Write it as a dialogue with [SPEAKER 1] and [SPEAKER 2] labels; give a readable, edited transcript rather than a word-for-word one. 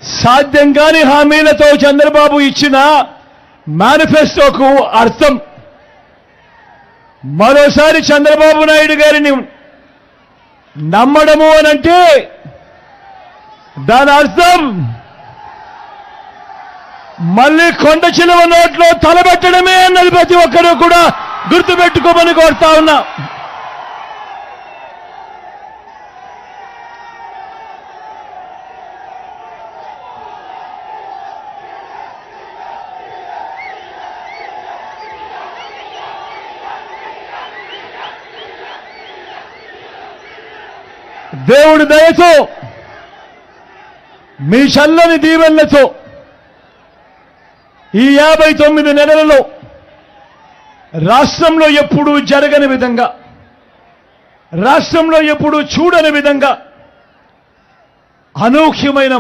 [SPEAKER 1] సాధ్యం కాని హామీలతో చంద్రబాబు ఇచ్చిన మేనిఫెస్టోకు అర్థం. మరోసారి చంద్రబాబు నాయుడు గారిని నమ్మడము అనంటే దాని అర్థం మళ్ళీ కొండ చిలువ నోట్లో తలబెట్టడమే అన్నది ప్రతి ఒక్కరూ కూడా గుర్తుపెట్టుకోమని కోరుతా ఉన్నా. దేవుడి దయతో మీ చల్లని దీవెనలతో ఈ 59 నెలలలో రాష్ట్రంలో ఎప్పుడూ జరగని విధంగా, రాష్ట్రంలో ఎప్పుడూ చూడని విధంగా అనూహ్యమైన